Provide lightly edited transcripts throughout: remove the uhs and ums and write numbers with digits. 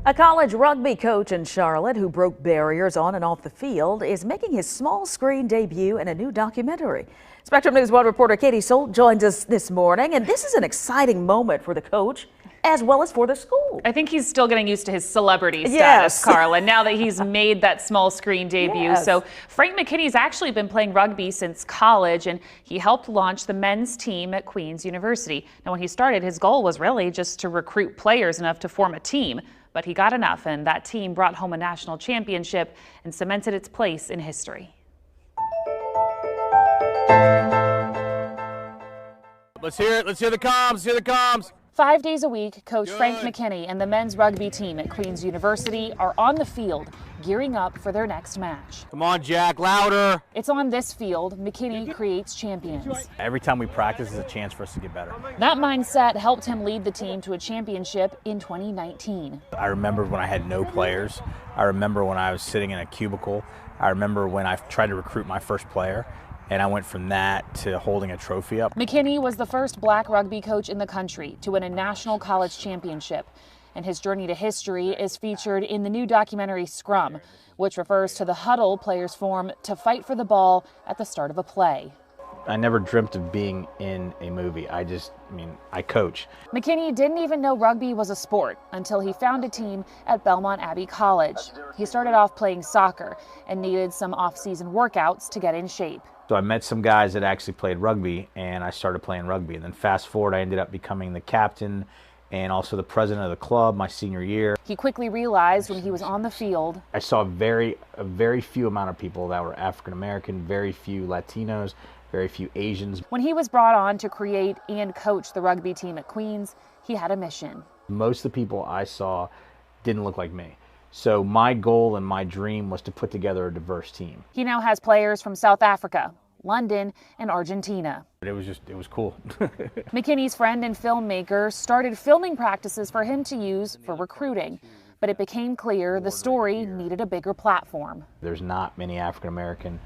A college rugby coach in Charlotte who broke barriers on and off the field is making his small screen debut in a new documentary. Spectrum News 1 reporter Katie Solt joins us this morning, and this is an exciting moment for the coach as well as for the school. I think he's still getting used to his celebrity status, Yes. Carla, now that he's made that small screen debut. Yes. So Frank McKinney's actually been playing rugby since college, and he helped launch the men's team at Queen's University. Now, when he started, his goal was really just to recruit players enough to form a team. But he got enough, and that team brought home a national championship and cemented its place in history. Let's hear it. Let's hear the comms. Let's hear the comms. 5 days a week, Coach Frank McKinney and the men's rugby team at Queen's University are on the field, gearing up for their next match. Come on, Jack, louder. It's on this field McKinney creates champions. Every time we practice is a chance for us to get better. That mindset helped him lead the team to a championship in 2019. I remember when I had no players. I remember when I was sitting in a cubicle. I remember when I tried to recruit my first player. And I went from that to holding a trophy up. McKinney was the first black rugby coach in the country to win a national college championship. And his journey to history is featured in the new documentary SCRUM, which refers to the huddle players form to fight for the ball at the start of a play. I never dreamt of being in a movie. I coach. McKinney didn't even know rugby was a sport until he found a team at Belmont Abbey College. He started off playing soccer and needed some off-season workouts to get in shape. So I met some guys that actually played rugby, and I started playing rugby. And then fast forward, I ended up becoming the captain and also the president of the club my senior year. He quickly realized when he was on the field, I saw a very few amount of people that were African American, very few Latinos, very few Asians. When he was brought on to create and coach the rugby team at Queen's, he had a mission. Most of the people I saw didn't look like me. So my goal and my dream was to put together a diverse team. He now has players from South Africa, London, and Argentina. It was cool. McKinney's friend and filmmaker started filming practices for him to use for recruiting. But it became clear the story needed a bigger platform. There's not many African American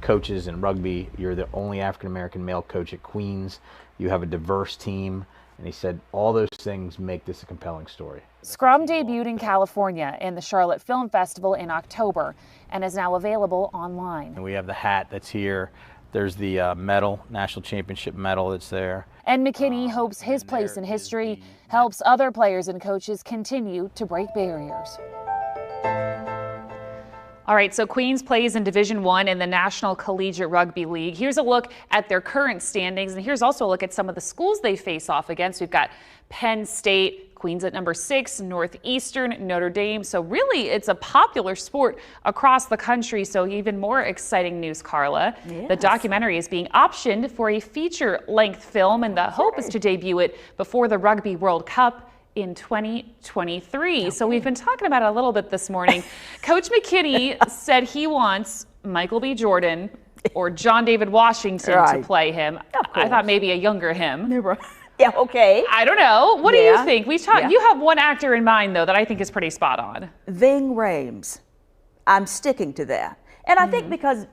coaches in rugby. You're the only African American male coach at Queen's. You have a diverse team. And he said all those things make this a compelling story. SCRUM debuted in California in the Charlotte Film Festival in October and is now available online. And we have the hat that's here. There's the medal, national championship medal that's there. And McKinney hopes his place in history helps other players and coaches continue to break barriers. All right, so Queens plays in Division I in the National Collegiate Rugby League. Here's a look at their current standings, and here's also a look at some of the schools they face off against. We've got Penn State, Queens at number 6, Northeastern, Notre Dame. So really, it's a popular sport across the country. So even more exciting news, Carla. Yes. The documentary is being optioned for a feature-length film, and the hope is to debut it before the Rugby World Cup in 2023. Okay. So we've been talking about it a little bit this morning. Coach McKinney said he wants Michael B. Jordan or John David Washington to play him. I thought maybe a younger him. Yeah, okay. I don't know. What do you think? You have one actor in mind, though, that I think is pretty spot on. Ving Rhames. I'm sticking to that. And I think because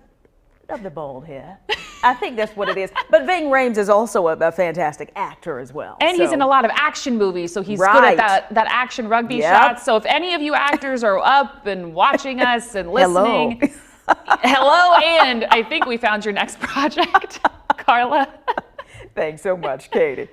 of the bald hair. I think that's what it is. But Ving Rhames is also a fantastic actor as well. And he's in a lot of action movies, so he's good at that action rugby shot. So if any of you actors are up and watching us and listening, hello, and I think we found your next project, Carla. Thanks so much, Katie.